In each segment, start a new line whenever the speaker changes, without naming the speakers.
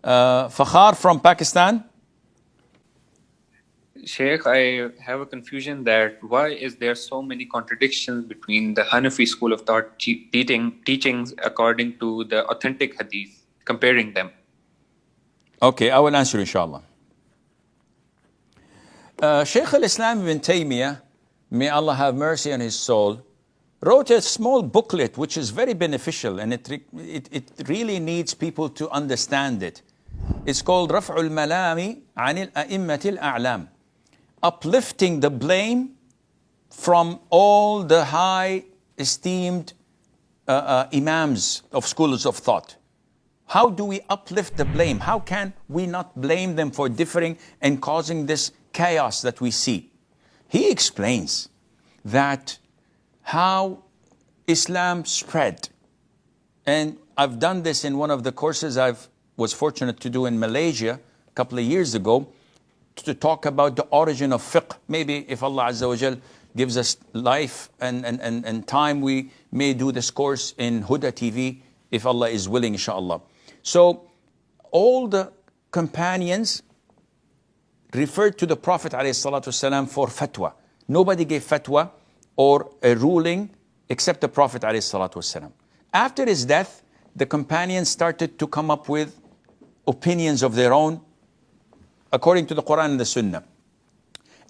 Fakhar from Pakistan.
Sheikh, I have a confusion that why is there so many contradictions between the Hanafi school of thought teachings according to the authentic hadith, comparing them?
Okay, I will answer inshallah. Sheikh al-Islam ibn Taymiyyah, may Allah have mercy on his soul, wrote a small booklet which is very beneficial, and it really needs people to understand it. It's called Raf'ul Malami Anil A'immatil A'lam, uplifting the blame from all the high esteemed imams of schools of thought. How do we uplift the blame? How can we not blame them for differing and causing this chaos that we see? He explains that how Islam spread, and I've done this in one of the courses I was fortunate to do in Malaysia a couple of years ago, to talk about the origin of fiqh. Maybe if Allah Azza wa Jal gives us life and time, we may do this course in Huda TV, if Allah is willing, inshallah. So all the companions referred to the Prophet ﷺ for fatwa. Nobody gave fatwa or a ruling except the Prophet ﷺ. After his death, the companions started to come up with opinions of their own according to the Quran and the Sunnah.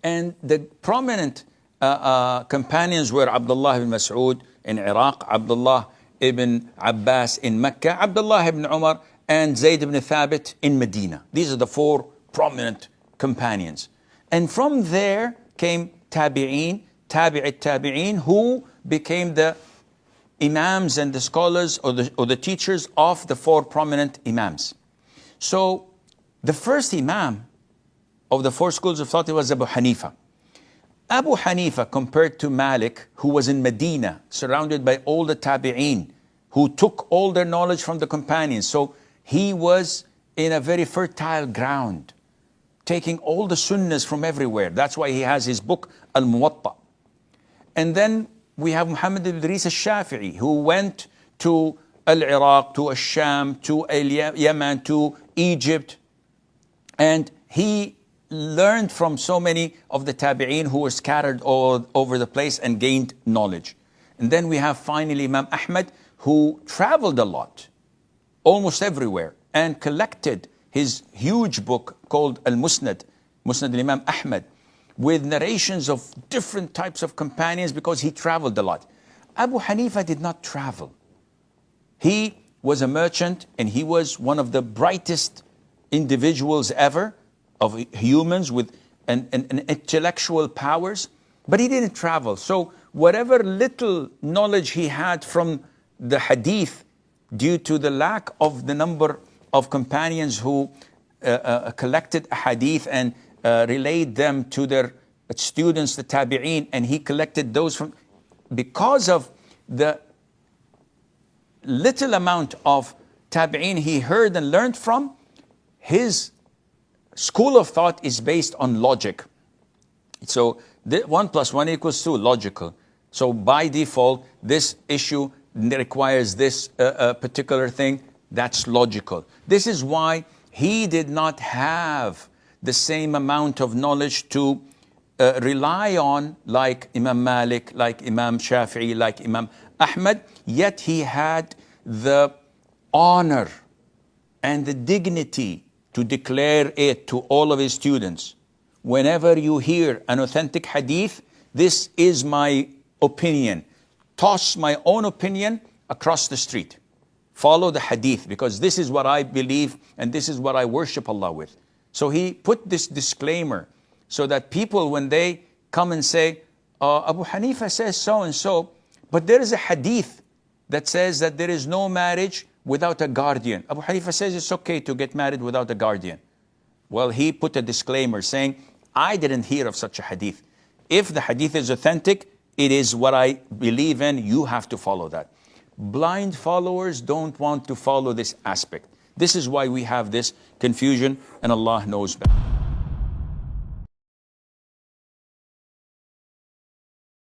And the prominent companions were Abdullah ibn Mas'ud in Iraq, Abdullah ibn Abbas in Mecca, Abdullah ibn Umar, and Zayd ibn Thabit in Medina. These are the four prominent companions. And from there came Tabi'een, Tabi'it Tabi'een, who became the imams and the scholars or the teachers of the four prominent imams. So the first imam of the four schools of thought was Abu Hanifa. Abu Hanifa, compared to Malik, who was in Medina, surrounded by all the Tabi'een, who took all their knowledge from the companions. So he was in a very fertile ground, taking all the sunnahs from everywhere. That's why he has his book, Al-Muwatta. And then we have Muhammad ibn Idris al-Shafi'i, who went to Al-Iraq, to Al-Sham, to Yemen, to Egypt. And he learned from so many of the Tabi'een who were scattered all over the place and gained knowledge. And then we have finally Imam Ahmad, who traveled a lot, almost everywhere, and collected his huge book called Al-Musnad, Musnad al-Imam Ahmad, with narrations of different types of companions because he traveled a lot. Abu Hanifa did not travel. He was a merchant and he was one of the brightest individuals ever, of humans with an intellectual powers, but he didn't travel. So whatever little knowledge he had from the hadith, due to the lack of the number of companions who collected a hadith and relayed them to their students, the tabi'een, and he collected those from, because of the little amount of tabi'een he heard and learned from, his school of thought is based on logic. So 1 + 1 = 2, logical. So by default, this issue requires this particular thing, that's logical. This is why he did not have the same amount of knowledge to rely on like Imam Malik, like Imam Shafi'i, like Imam Ahmad, yet he had the honor and the dignity to declare it to all of his students. Whenever you hear an authentic hadith, this is my opinion. Toss my own opinion across the street. Follow the hadith, because this is what I believe and this is what I worship Allah with. So he put this disclaimer so that people, when they come and say, Abu Hanifa says so and so, but there is a hadith that says that there is no marriage without a guardian. Abu Hanifa says it's okay to get married without a guardian. Well, he put a disclaimer saying, I didn't hear of such a hadith. If the hadith is authentic, it is what I believe in, you have to follow that. Blind followers don't want to follow this aspect. This is why we have this confusion, and Allah knows better.